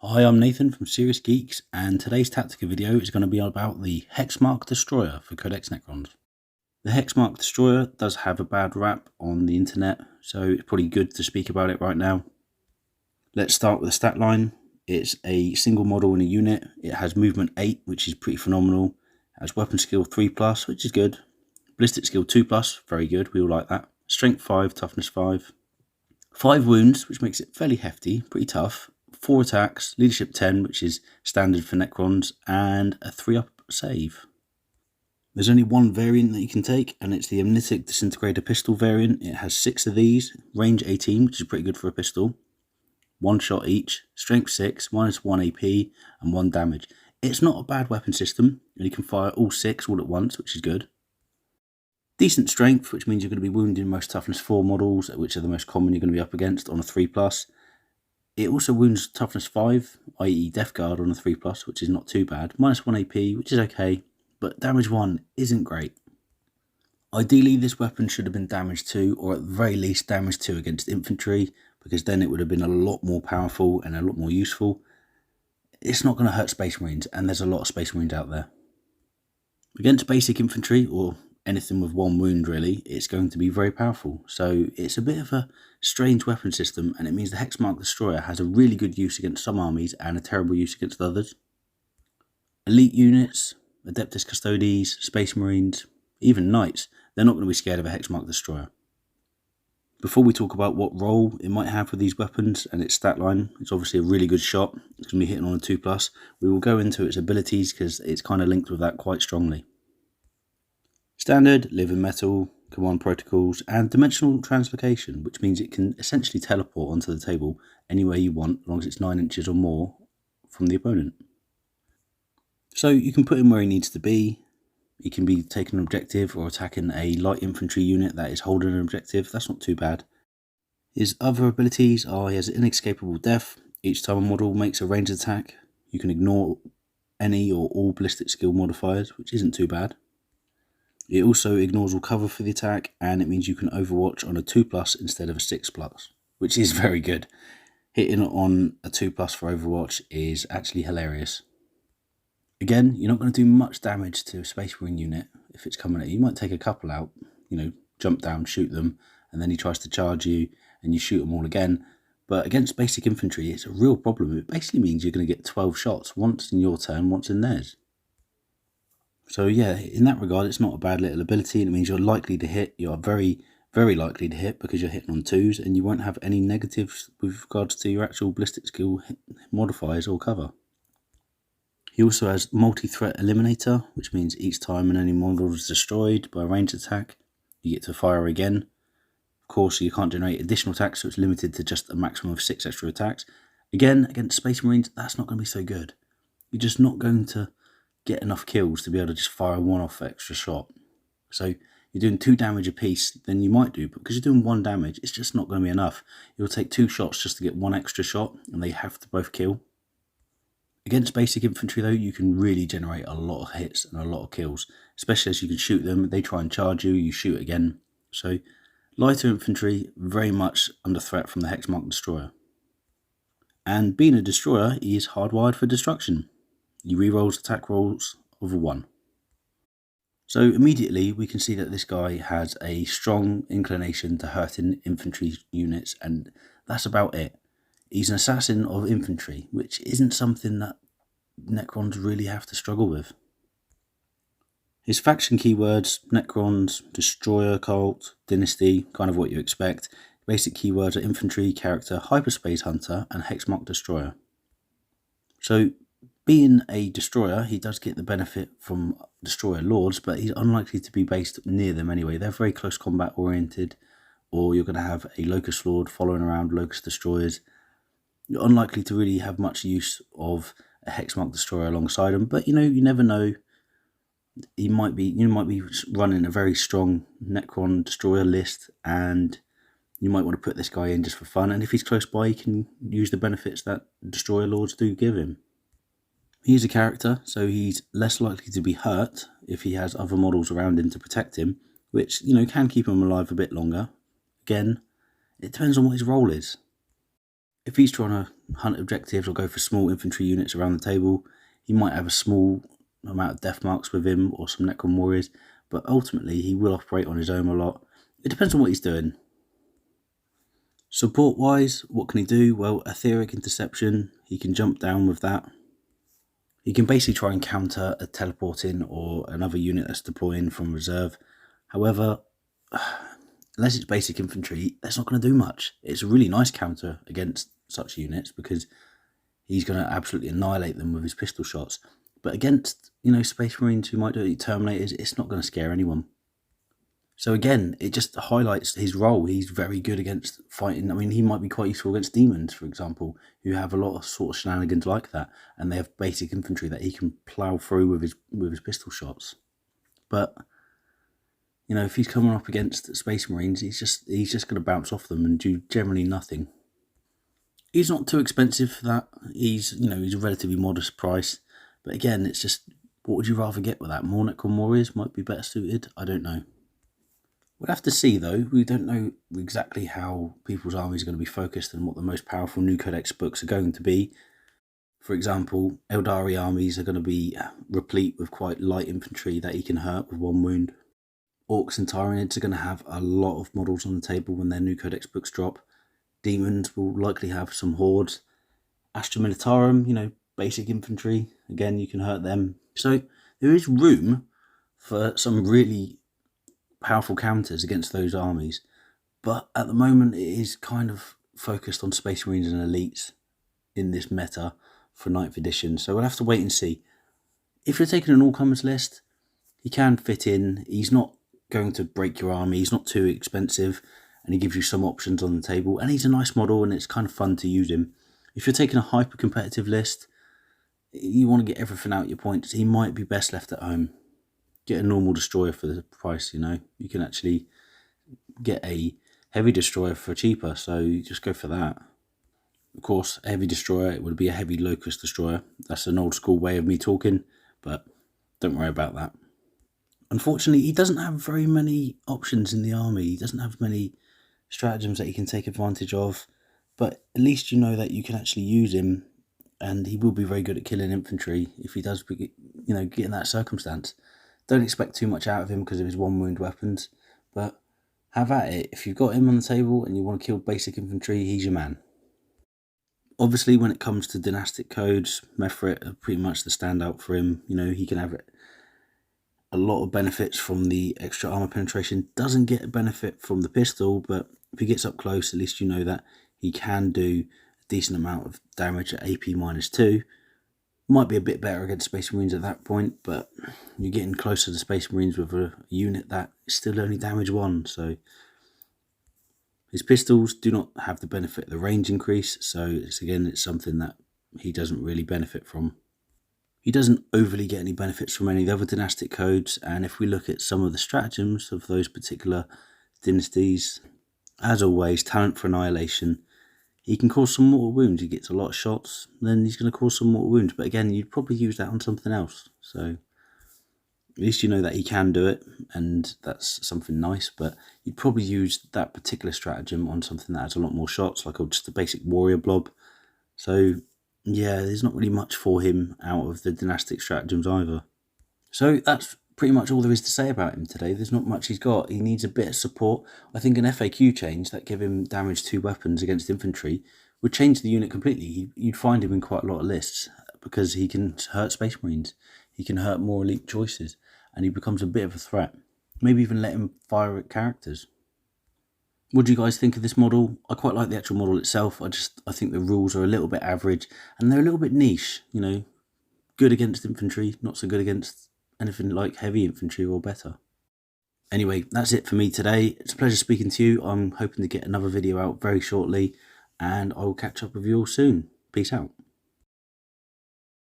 Hi, I'm Nathan from Serious Geeks, and today's Tactica video is going to be about the Hexmark Destroyer for Codex Necrons. The Hexmark Destroyer does have a bad rap on the internet, so it's probably good to speak about it right now. Let's start with the stat line. It's a single model in a unit. It has movement 8, which is pretty phenomenal. It has weapon skill 3+, which is good. Ballistic skill 2+, very good, we all like that. Strength 5, toughness 5. 5 wounds, which makes it fairly hefty, pretty tough. 4 attacks, leadership 10, which is standard for Necrons, and a 3-up save. There's only one variant that you can take, and it's the Amnesic Disintegrator pistol variant. It has 6 of these, range 18, which is pretty good for a pistol. 1 shot each, strength 6, -1 AP, and 1 damage. It's not a bad weapon system, and you can fire all 6 all at once, which is good. Decent strength, which means you're going to be wounding most toughness 4 models, which are the most common you're going to be up against on a 3+. It also wounds toughness 5, i.e. Death Guard on a 3+, which is not too bad. -1 AP, which is okay, but damage 1 isn't great. Ideally, this weapon should have been damage 2, or at the very least damage 2 against infantry, because then it would have been a lot more powerful and a lot more useful. It's not going to hurt Space Marines, and there's a lot of Space Marines out there. Against basic infantry, or anything with 1 wound really, it's going to be very powerful. So it's a bit of a strange weapon system, and it means the Hexmark Destroyer has a really good use against some armies and a terrible use against others. Elite units, Adeptus Custodes, Space Marines, even Knights, they're not going to be scared of a Hexmark Destroyer. Before we talk about what role it might have for these weapons and its stat line, it's obviously a really good shot. It's going to be hitting on a 2+. We will go into its abilities because it's kind of linked with that quite strongly. Standard, live in metal, command protocols, and dimensional translocation, which means it can essentially teleport onto the table anywhere you want, as long as it's 9 inches or more from the opponent. So you can put him where he needs to be. He can be taking an objective or attacking a light infantry unit that is holding an objective. That's not too bad. His other abilities are he has inescapable death. Each time a model makes a ranged attack, you can ignore any or all ballistic skill modifiers, which isn't too bad. It also ignores all cover for the attack, and it means you can overwatch on a 2+ instead of a 6+, which is very good. Hitting on a 2+ for overwatch is actually hilarious. Again, you're not going to do much damage to a Space Marine unit if it's coming at you. You might take a couple out, jump down, shoot them, and then he tries to charge you, and you shoot them all again. But against basic infantry, it's a real problem. It basically means you're going to get 12 shots, once in your turn, once in theirs. So yeah, in that regard, it's not a bad little ability, and it means you're likely to hit. You are very, very likely to hit because you're hitting on 2s, and you won't have any negatives with regards to your actual ballistic skill modifiers or cover. He also has multi-threat Eliminator, which means each time an enemy model is destroyed by a ranged attack, you get to fire again. Of course, you can't generate additional attacks, so it's limited to just a maximum of 6 extra attacks. Again, against Space Marines, that's not going to be so good. You're just not going to get enough kills to be able to just fire 1-off extra shot. So you're doing 2 damage a piece, then you might do, but because you're doing 1 damage, it's just not going to be enough. You'll take 2 shots just to get 1 extra shot, and they have to both kill. Against basic infantry though, you can really generate a lot of hits and a lot of kills, especially as you can shoot them, they try and charge you, you shoot again. So lighter infantry, very much under threat from the Hexmark Destroyer. And being a destroyer, he is hardwired for destruction. He rerolls attack rolls of a 1. So immediately we can see that this guy has a strong inclination to hurting infantry units, and that's about it. He's an assassin of infantry, which isn't something that Necrons really have to struggle with. His faction keywords: Necrons, Destroyer Cult, Dynasty, kind of what you expect. Basic keywords are Infantry, Character, Hyperspace Hunter, and Hexmark Destroyer. So being a destroyer, he does get the benefit from destroyer lords, but he's unlikely to be based near them anyway. They're very close combat oriented, or you're going to have a Locust Lord following around Locust Destroyers. You're unlikely to really have much use of a Hexmark Destroyer alongside him, but you never know. You might be running a very strong Necron Destroyer list, and you might want to put this guy in just for fun, and if he's close by, he can use the benefits that Destroyer Lords do give him. He's a character, so he's less likely to be hurt if he has other models around him to protect him, which, can keep him alive a bit longer. Again, it depends on what his role is. If he's trying to hunt objectives or go for small infantry units around the table. He might have a small amount of death marks with him or some Necron warriors, but ultimately he will operate on his own a lot. It depends on what he's doing. Support wise, what can he do? Well, etheric interception, he can jump down with that. He can basically try and counter a teleporting or another unit that's deploying from reserve. However, unless it's basic infantry, that's not going to do much. It's a really nice counter against such units because he's going to absolutely annihilate them with his pistol shots. But against, Space Marines who might do it, Terminators, it's not going to scare anyone. So again, it just highlights his role. He's very good against fighting. I mean, he might be quite useful against demons, for example, who have a lot of sort of shenanigans like that, and they have basic infantry that he can plough through with his pistol shots. But if he's coming up against Space Marines, he's just going to bounce off them and do generally nothing. He's not too expensive for that. He's a relatively modest price. But again, it's just, what would you rather get with that? More Necron warriors might be better suited. I don't know. We'll have to see, though. We don't know exactly how people's armies are going to be focused and what the most powerful New Codex books are going to be. For example, Eldari armies are going to be replete with quite light infantry that he can hurt with 1 wound. Orcs and Tyranids are going to have a lot of models on the table when their New Codex books drop. Demons will likely have some hordes. Astra Militarum, basic infantry, again, you can hurt them. So there is room for some really powerful counters against those armies, but at the moment it is kind of focused on Space Marines and Elites in this meta for 9th edition, so we'll have to wait and see. If you're taking an all-comers list, he can fit in. He's not going to break your army, he's not too expensive, and he gives you some options on the table, and he's a nice model and it's kind of fun to use him. If you're taking a hyper-competitive list, you want to get everything out your points, he might be best left at home. Get a normal destroyer for the price, You can actually get a heavy destroyer for cheaper, so you just go for that. Of course, a heavy destroyer, it would be a heavy locust destroyer. That's an old school way of me talking, but don't worry about that. Unfortunately, he doesn't have very many options in the army. He doesn't have many stratagems that he can take advantage of, but at least you know that you can actually use him, and he will be very good at killing infantry if he does, get in that circumstance. Don't expect too much out of him because of his 1 wound weapons, but have at it. If you've got him on the table and you want to kill basic infantry, he's your man. Obviously, when it comes to dynastic codes, Mefrit are pretty much the standout for him. He can have a lot of benefits from the extra armor penetration. Doesn't get a benefit from the pistol, but if he gets up close, at least you know that he can do a decent amount of damage at AP -2. Might be a bit better against Space Marines at that point, but you're getting closer to Space Marines with a unit that is still only damage 1, so his pistols do not have the benefit of the range increase, so it's something that he doesn't really benefit from. He doesn't overly get any benefits from any of the other dynastic codes, and if we look at some of the stratagems of those particular dynasties, as always, talent for annihilation. He can cause some mortal wounds. He gets a lot of shots, then he's going to cause some mortal wounds. But again, you'd probably use that on something else. So at least you know that he can do it, and that's something nice. But you'd probably use that particular stratagem on something that has a lot more shots, like just a basic warrior blob. So yeah, there's not really much for him out of the dynastic stratagems either. So that's pretty much all there is to say about him today. There's not much he's got. He needs a bit of support. I think an FAQ change that give him damage 2 weapons against infantry would change the unit completely. You'd find him in quite a lot of lists because he can hurt Space Marines. He can hurt more elite choices, and he becomes a bit of a threat. Maybe even let him fire at characters. What do you guys think of this model? I quite like the actual model itself. I think the rules are a little bit average, and they're a little bit niche. Good against infantry, not so good against anything like heavy infantry or better. Anyway, that's it for me today. It's a pleasure speaking to you. I'm hoping to get another video out very shortly, and I will catch up with you all soon. Peace out.